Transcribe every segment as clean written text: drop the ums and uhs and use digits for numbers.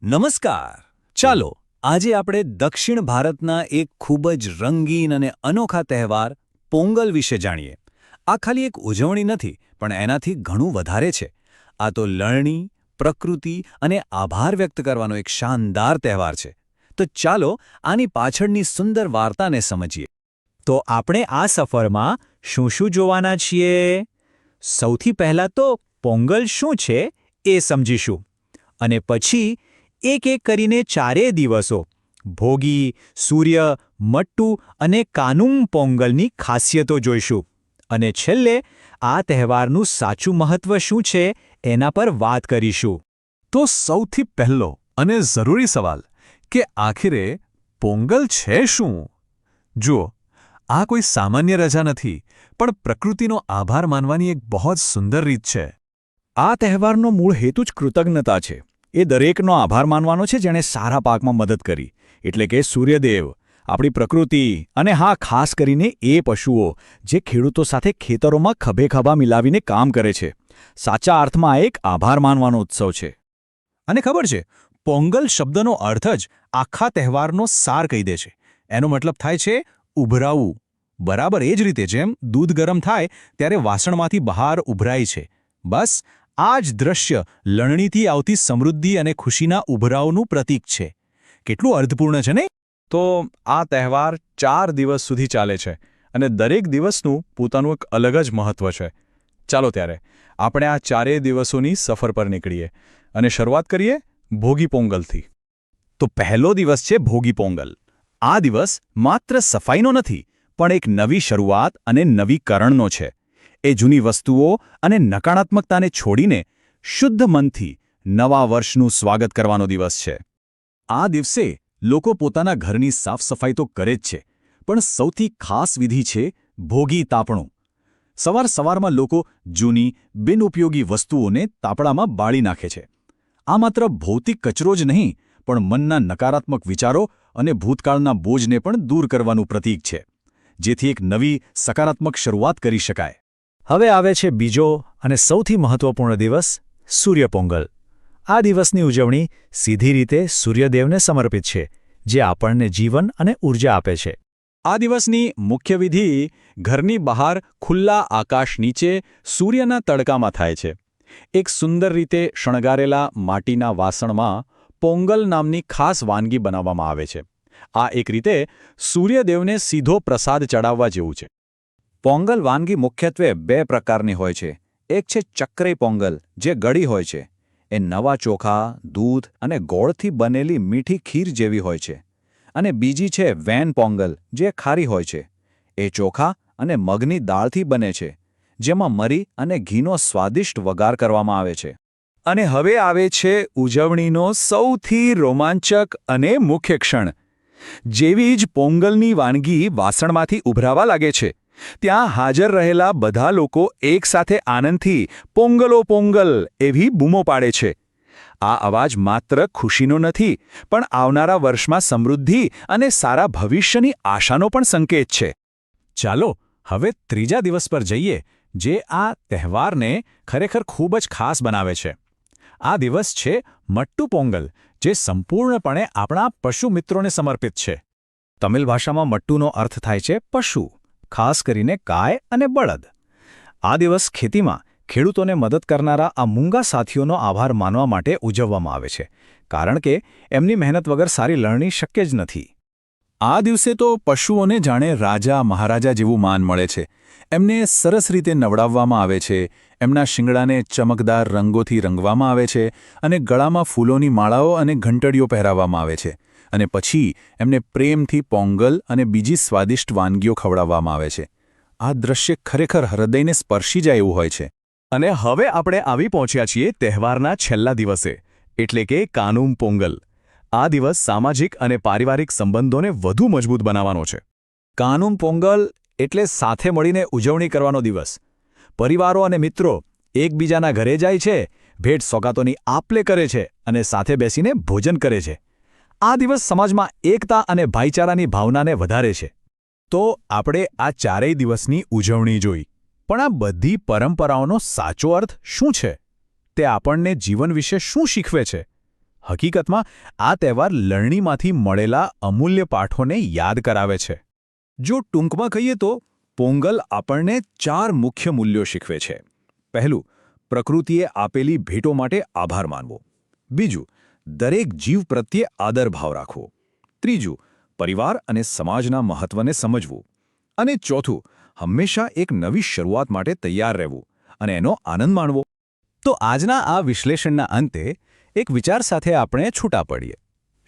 નમસ્કાર. ચાલો આજે આપણે દક્ષિણ ભારતના એક ખૂબ જ રંગીન અને અનોખા તહેવાર પોંગલ વિશે જાણીએ. આ ખાલી એક ઉજવણી નથી, પણ એનાથી ઘણું વધારે છે. આ તો લણણી, પ્રકૃતિ અને આભાર વ્યક્ત કરવાનો એક શાનદાર તહેવાર છે. તો ચાલો આની પાછળની સુંદર વાર્તાને સમજીએ. તો આપણે આ સફરમાં શું જોવાના છીએ? સૌથી પહેલાં તો પોંગલ શું છે એ સમજીશું, અને પછી એક કરીને ચારેય દિવસો ભોગી, સૂર્ય, મટ્ટુ અને કાનુમ પોંગલની ખાસિયતો જોઈશું, અને છેલ્લે આ તહેવારનું સાચું મહત્વ શું છે એના પર વાત કરીશું. તો સૌથી પહેલો અને જરૂરી સવાલ કે આખરે પોંગલ છે શું? જુઓ, આ કોઈ સામાન્ય રજા નથી, પણ પ્રકૃતિનો આભાર માનવાની એક બહુ જ સુંદર રીત છે. આ તહેવારનો મૂળ હેતુ જ કૃતજ્ઞતા છે. એ દરેકનો આભાર માનવાનો છે જેણે સારા પાકમાં મદદ કરી, એટલે કે સૂર્યદેવ, આપણી પ્રકૃતિ, અને હા, ખાસ કરીને એ પશુઓ જે ખેડૂતો સાથે ખેતરોમાં ખભે ખભા મિલાવીને કામ કરે છે. સાચા અર્થમાં આ એક આભાર માનવાનો ઉત્સવ છે. અને ખબર છે, પોંગલ શબ્દનો અર્થ જ આખા તહેવારનો સાર કહી દે છે. એનો મતલબ થાય છે ઉભરાવું. બરાબર એ જ રીતે જેમ દૂધ ગરમ થાય ત્યારે વાસણમાંથી બહાર ઉભરાય છે, બસ આ જ દ્રશ્ય લણણીથી આવતી સમૃદ્ધિ અને ખુશીના ઉભરાવનું પ્રતીક છે. કેટલું અર્થપૂર્ણ છે નહીં? તો આ તહેવાર 4 દિવસ સુધી ચાલે છે, અને દરેક દિવસનું પોતાનું એક અલગ જ મહત્વ છે. ચાલો ત્યારે આપણે આ 4 દિવસોની સફર પર નીકળીએ, અને શરૂઆત કરીએ ભોગી પોંગલથી. તો પહેલો દિવસ છે ભોગી પોંગલ. આ દિવસ માત્ર સફાઈનો નથી, પણ એક નવી શરૂઆત અને નવીકરણનો છે. એ જૂની વસ્તુઓ અને નકારાત્મકતાને છોડીને શુદ્ધ મનથી નવા વર્ષનું સ્વાગત કરવાનો દિવસ છે. આ દિવસે લોકો પોતાના ઘરની સાફસફાઈ તો કરે જ છે, પણ સૌથી ખાસ વિધિ છે ભોગી તાપણું. સવારમાં લોકો જૂની, બિનઉપયોગી વસ્તુઓને તાપણામાં બાળી નાખે છે. આ માત્ર ભૌતિક કચરો જ નહીં, પણ મનના નકારાત્મક વિચારો અને ભૂતકાળના બોજને પણ દૂર કરવાનું પ્રતીક છે, જેથી એક નવી સકારાત્મક શરૂઆત કરી શકાય. હવે આવે છે બીજો અને સૌથી મહત્વપૂર્ણ દિવસ, સૂર્યપોંગલ. આ દિવસની ઉજવણી સીધી રીતે સૂર્યદેવને સમર્પિત છે, જે આપણને જીવન અને ઊર્જા આપે છે. આ દિવસની મુખ્ય વિધિ ઘરની બહાર ખુલ્લા આકાશ નીચે સૂર્યના તડકામાં થાય છે. એક સુંદર રીતે શણગારેલા માટીના વાસણમાં પોંગલ નામની ખાસ વાનગી બનાવવામાં આવે છે. આ એક રીતે સૂર્યદેવને સીધો પ્રસાદ ચડાવવા જેવું છે. પોંગલ વાનગી મુખ્યત્વે 2 પ્રકારની હોય છે. એક છે ચક્રી પોંગલ, જે ગળી હોય છે. એ નવા ચોખા, દૂધ અને ગોળથી બનેલી મીઠી ખીર જેવી હોય છે. અને બીજી છે વેન પોંગલ, જે ખારી હોય છે. એ ચોખા અને મગની દાળથી બને છે, જેમાં મરી અને ઘીનો સ્વાદિષ્ટ વઘાર કરવામાં આવે છે. અને હવે આવે છે ઉજવણીનો સૌથી રોમાંચક અને મુખ્ય ક્ષણ. જેવી જ પોંગલની વાનગી વાસણમાંથી ઉભરાવા લાગે છે, ત્યાં હાજર રહેલા બધા લોકો એકસાથે આનંદથી પોંગલો પોંગલ એવી બૂમો પાડે છે. આ અવાજ માત્ર ખુશીનો નથી, પણ આવનારા વર્ષમાં સમૃદ્ધિ અને સારા ભવિષ્યની આશાનો પણ સંકેત છે. ચાલો હવે ત્રીજા દિવસ પર જઈએ, જે આ તહેવારને ખરેખર ખૂબ જ ખાસ બનાવે છે. આ દિવસ છે મટ્ટુ પોંગલ, જે સંપૂર્ણપણે આપણા પશુ મિત્રોને સમર્પિત છે. તમિલ ભાષામાં મટ્ટુનો અર્થ થાય છે પશુ, ખાસ કરીને ગાય અને બળદ. આ દિવસ ખેતીમાં ખેડૂતોને મદદ કરનારા આ મૂંગા સાથીઓનો આભાર માનવા માટે ઉજવવામાં આવે છે, કારણ કે એમની મહેનત વગર સારી લણણી શક્ય જ નથી. આ દિવસે તો પશુઓને જાણે રાજા મહારાજા જેવું માન મળે છે. એમને સરસ રીતે નવડાવવામાં આવે છે, એમના શિંગડાને ચમકદાર રંગોથી રંગવામાં આવે છે, અને ગળામાં ફૂલોની માળાઓ અને ઘંટડીઓ પહેરાવવામાં આવે છે. અને પછી એમને પ્રેમથી પોંગલ અને બીજી સ્વાદિષ્ટ વાનગીઓ ખવડાવવામાં આવે છે. આ દ્રશ્ય ખરેખર હૃદયને સ્પર્શી જાય એવું હોય છે. અને હવે આપણે આવી પહોંચ્યા છીએ તહેવારના છેલ્લા દિવસે, એટલે કે કાનુમ પોંગલ. આ દિવસ સામાજિક અને પારિવારિક સંબંધોને વધુ મજબૂત બનાવવાનો છે. કાનુમ પોંગલ એટલે સાથે મળીને ઉજવણી કરવાનો દિવસ. પરિવારો અને મિત્રો એકબીજાના ઘરે જાય છે, ભેટ સોગાતોની આપ-લે કરે છે અને સાથે બેસીને ભોજન કરે છે. આ દિવસ સમાજમાં એકતા અને ભાઈચારાની ભાવનાને વધારે છે. તો આપણે આ 4 દિવસની ઉજવણી જોઈ, પણ આ બધી પરંપરાઓનો સાચો અર્થ શું છે? તે આપણને જીવન વિશે શું શીખવે છે? હકીકતમાં આ તહેવાર લણણીમાંથી મળેલા અમૂલ્ય પાઠોને યાદ કરાવે છે. જો ટૂંકમાં કહીએ તો પોંગલ આપણને 4 મુખ્ય મૂલ્યો શીખવે છે. પહેલું, પ્રકૃતિએ આપેલી ભેટો માટે આભાર માનવો. બીજું, દરેક જીવ પ્રત્યે આદરભાવ રાખવો. ત્રીજું, પરિવાર અને સમાજના મહત્વને સમજવું. અને ચોથું, હંમેશા એક નવી શરૂઆત માટે તૈયાર રહેવું અને એનો આનંદ માણવો. તો આજના આ વિશ્લેષણના અંતે એક વિચાર સાથે આપણે છૂટા પડીએ.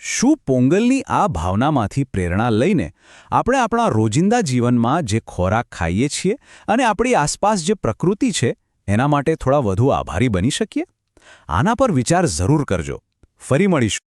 શું પોંગલની આ ભાવનામાંથી પ્રેરણા લઈને આપણે આપણા રોજિંદા જીવનમાં જે ખોરાક ખાઈએ છીએ અને આપણી આસપાસ જે પ્રકૃતિ છે એના માટે થોડા વધુ આભારી બની શકીએ? આના પર વિચાર જરૂર કરજો. ફરી મળીશું.